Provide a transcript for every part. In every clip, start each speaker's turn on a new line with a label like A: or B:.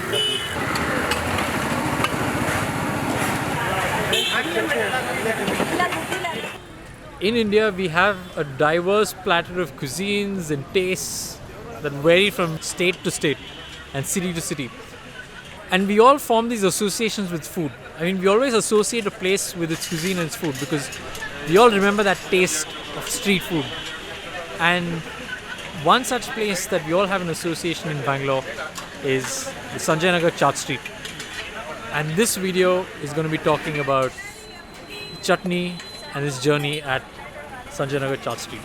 A: In India, we have a diverse platter of cuisines and tastes that vary from state to state and city to city. And we all form these associations with food. I mean, we always associate a place with its cuisine and its food because we all remember that taste of street food. And one such place that we all have an association in Bangalore is the Sanjay Nagar Chaat Street. And this video is going to be talking about chutney and his journey at Sanjay Nagar Chaat Street.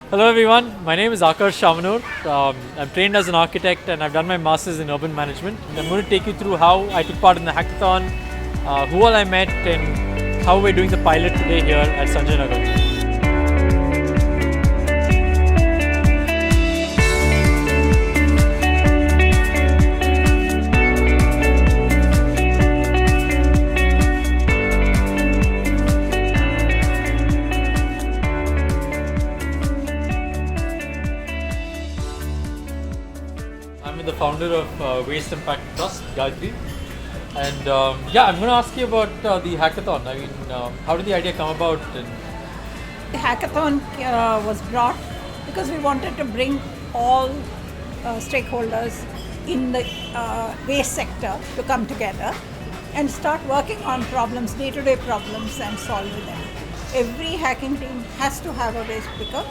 A: Hello everyone, my name is Akash Shamanur. I'm trained as an architect and I've done my masters in urban management. I'm going to take you through how I took part in the hackathon, who all I met, and how we're doing the pilot today here at Sanjay Nagar. I'm the founder of Waste Impact Trust, Gayatri. And I'm going to ask you about the hackathon. I mean, how did the idea come about?
B: The hackathon was brought because we wanted to bring all stakeholders in the waste sector to come together and start working on problems, day-to-day problems, and solving them. Every hacking team has to have a waste picker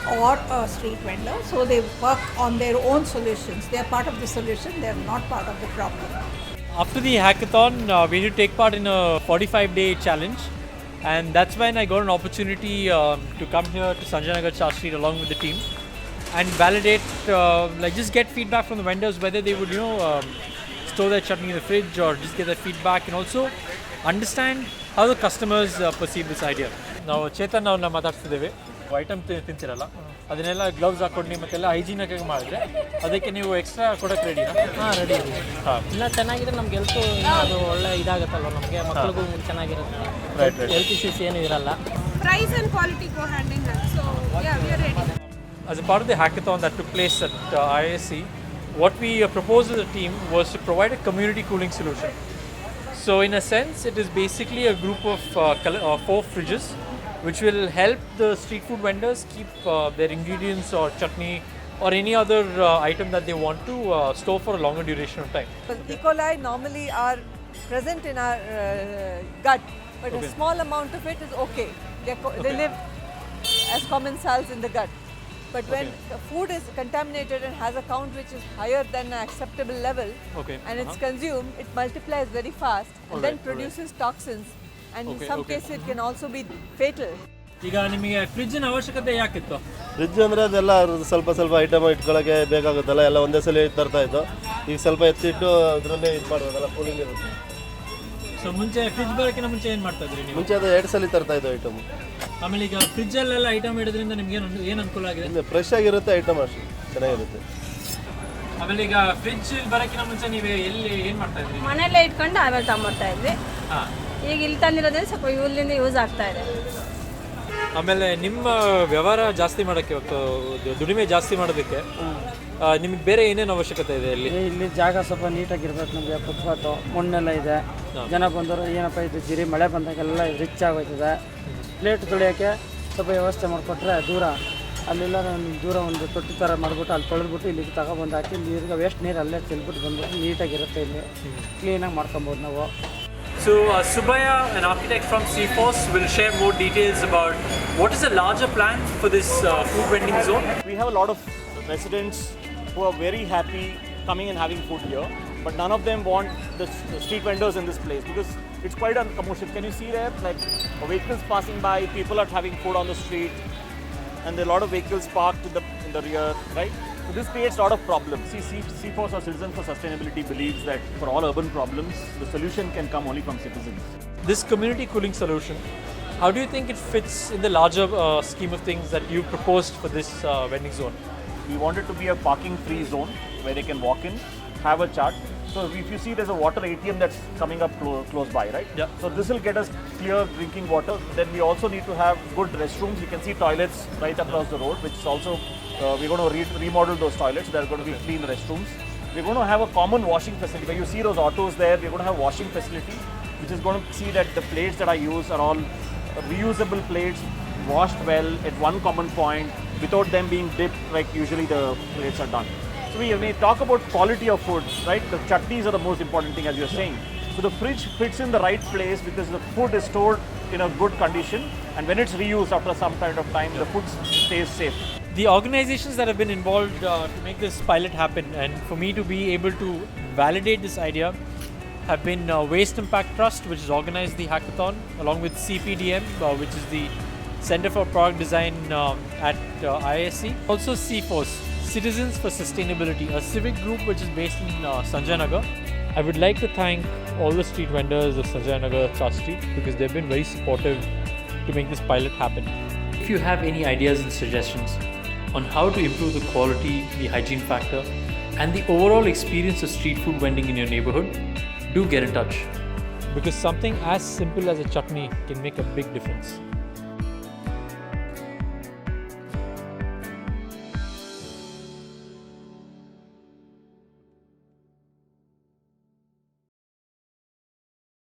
B: or a street vendor, so they work on their own solutions. They are part of the solution, they are not part of the problem.
A: After the hackathon, we did take part in a 45-day challenge, and that's when I got an opportunity to come here to Sanjay Nagar Chaat Street along with the team and validate, just get feedback from the vendors whether they would, store their chutney in the fridge or just get their feedback, and also understand how the customers perceive this idea. Now, Chetan ಅವ್ರನ್ನ ಮಾತಾಡ್ತಿದ್ದೇವೆ. Item ತಿಂತಿರಲ್ಲ ಅದನ್ನೆಲ್ಲ gloves ಹಾಕೊಂಡು ಮತ್ತೆಲ್ಲ hygienic ಮಾಡಿದ್ರೆ ಅದಕ್ಕೆ ನೀವು extra ಕೊಡಕ್ಕೆ ready
C: ready ಇದೆ ಇಲ್ಲ ಚೆನ್ನಾಗಿದ್ರೆ ನಮ್ಗೆ ಅದು ಒಳ್ಳೆ ಇದಾಗುತ್ತಲ್ವ ನಮಗೆ ಮಕ್ಕಳಿಗೂ ಚೆನ್ನಾಗಿರುತ್ತೆ ಹೆಲ್ತ್ ಇಶ್ಯೂಸ್ ಏನೂ ಇರಲ್ಲ
D: price and quality go hand in hand, so yeah, we are ready.
A: As a part of the hackathon that took place at IISc, what we proposed as a team was to provide a community cooling solution. So in a sense, it is basically a group of 4 fridges which will help the street food vendors keep their ingredients or chutney or any other item that they want to store for a longer duration of time.
E: E. coli normally are present in our gut, but a small amount of it is okay. They live as common cells in the gut. But when the food is contaminated and has a count which is higher than an acceptable level, and it's consumed, it multiplies very fast and then produces toxins. And in some cases it can also be fatal.
A: ಈಗ ನಿಮಗೆ ಫ್ರಿಡ್ಜಿನ ಅವಶ್ಯಕತೆ ಯಾಕಿತ್ತು?
F: Fridge ಅಂದರೆ ಅದೆಲ್ಲ ಸ್ವಲ್ಪ item ಇಟ್ಕೊಳ್ಳೋಕ್ಕೆ ಬೇಕಾಗುತ್ತಲ್ಲ, ಎಲ್ಲ ಒಂದೇ ಸಲ ತರ್ತಾ ಇತ್ತು. ಈಗ ಸ್ವಲ್ಪ ಎತ್ತಿಟ್ಟು ಅದರಲ್ಲೇ ಇದು ಮಾಡೋದಲ್ಲ, ಕೂಲಿಂಗ್ ಇರುತ್ತೆ.
A: ಸೊ ಮುಂಚೆ ಫ್ರಿಡ್ಜ್ ಬರೋಕ್ಕಿಂತ ಮುಂಚೆ ಏನು ಮಾಡ್ತಾ ಇದ್ರಿ ನೀವು?
F: ಮುಂಚೆ ಅದು 2 ಸಲ ತರ್ತಾ ಇದ್ದು ಐಟಮ್.
A: ಆಮೇಲೆ ಈಗ ಫ್ರಿಡ್ಜಲ್ಲೆಲ್ಲ ಐಟಮ್ ಇಡೋದ್ರಿಂದ ನಿಮ್ಗೆ ಏನು ಅನುಕೂಲ ಆಗಿದೆ?
F: ಫ್ರೆಶ್ ಆಗಿರುತ್ತೆ ಐಟಮ್, ಅಷ್ಟು ಚೆನ್ನಾಗಿರುತ್ತೆ.
A: ಆಮೇಲೆ ಈಗ ಫ್ರಿಡ್ಜ್ ಬರೋಕ್ಕಿಂತ ಮುಂಚೆ ನೀವು ಎಲ್ಲಿ ಏನು ಮಾಡ್ತಾ ಇದ್ರಿ?
D: ಮನೆಯಲ್ಲೇ ಇಟ್ಕೊಂಡು ಆಮೇಲೆ ತಗೊಂಡ್ಬರ್ತಾ ಇದ್ವಿ. ಈಗ ಇಲ್ಲಿ ತಂದಿರೋದ್ರಿಂದ ಸ್ವಲ್ಪ ಇಲ್ಲಿಂದ ಯೂಸ್ ಆಗ್ತಾ ಇದೆ.
A: ಆಮೇಲೆ ನಿಮ್ಮ ವ್ಯವಹಾರ ಜಾಸ್ತಿ ಮಾಡೋಕ್ಕೆ, ದುಡಿಮೆ ಜಾಸ್ತಿ ಮಾಡೋದಕ್ಕೆ ನಿಮಗೆ ಬೇರೆ ಏನೇನು ಅವಶ್ಯಕತೆ ಇದೆ?
C: ಇಲ್ಲಿ ಜಾಗ ಸ್ವಲ್ಪ ನೀಟಾಗಿರ್ಬೇಕು, ನಮಗೆ ಫುಟ್ಪಾತು ಮಣ್ಣೆಲ್ಲ ಇದೆ. ಜನ ಬಂದರು ಏನಪ್ಪ ಇದು ಜಿರಿ ಮಳೆ ಬಂದಾಗೆಲ್ಲ ರಿಚ್ ಆಗೋಯ್ತದೆ. ಪ್ಲೇಟ್ ತೊಳೆಯೋಕ್ಕೆ ಸ್ವಲ್ಪ ವ್ಯವಸ್ಥೆ ಮಾಡಿಕೊಟ್ರೆ ಅಲ್ಲೆಲ್ಲ ದೂರ ಒಂದು ತೊಟ್ಟಿ ಥರ ಮಾಡಿಬಿಟ್ಟು ಅಲ್ಲಿ ತೊಳೆದ್ಬಿಟ್ಟು ಇಲ್ಲಿಗೆ ತಗೊಬಂದು ಹಾಕಿ ನೀರಿಗೆ ವೇಸ್ಟ್ ನೀರು ಅಲ್ಲೇ ಚೆಲ್ಬಿಟ್ಟು ಬಂದ್ಬಿಟ್ಟು ನೀಟಾಗಿರುತ್ತೆ. ಇಲ್ಲಿ ಕ್ಲೀನಾಗಿ ಮಾಡ್ಕೊಬೋದು ನಾವು.
A: So Subaya, an architect from CFOS, will share more details about what is the larger plan for this food vending zone.
G: We have a lot of residents who are very happy coming and having food here, but none of them want the street vendors in this place because it's quite a commotion. Can you see there, like vehicles passing by, people are having food on the street, and there are a lot of vehicles parked in the rear, right? So this creates a lot of problems. CFOS or Citizen for Sustainability believes that for all urban problems, the solution can come only from citizens.
A: This community cooling solution, how do you think it fits in the larger scheme of things that you proposed for this vending zone?
G: We want it to be a parking-free zone where they can walk in, have a chat. So if you see there's a water ATM that's coming up close by, right?
A: Yeah.
G: So this will get us clear drinking water. Then we also need to have good restrooms. You can see toilets right across the road, which is also, we're going to remodel those toilets. There are going to be clean restrooms. we're going to have a common washing facility. Where you see those autos there, we're going to have washing facility, which is going to see that the plates that I use are all reusable plates, washed well at one common point, without them being dipped like usually the plates are done. So when we talk about quality of food, right, the chutneys are the most important thing, as you're saying. So the fridge fits in the right place because the food is stored in a good condition, and when it's reused after some kind of time, the food stays safe.
A: The organizations that have been involved to make this pilot happen, and for me to be able to validate this idea, have been Waste Impact Trust, which has organized the hackathon, along with CPDM, which is the Center for Product Design at IISc. Also CFOS, Citizens for Sustainability, a civic group which is based in Sanjay Nagar. I would like to thank all the street vendors of Sanjay Nagar Church Street because they've been very supportive to make this pilot happen. If you have any ideas and suggestions on how to improve the quality, the hygiene factor, and the overall experience of street food vending in your neighborhood, do get in touch. Because something as simple as a chutney can make a big difference.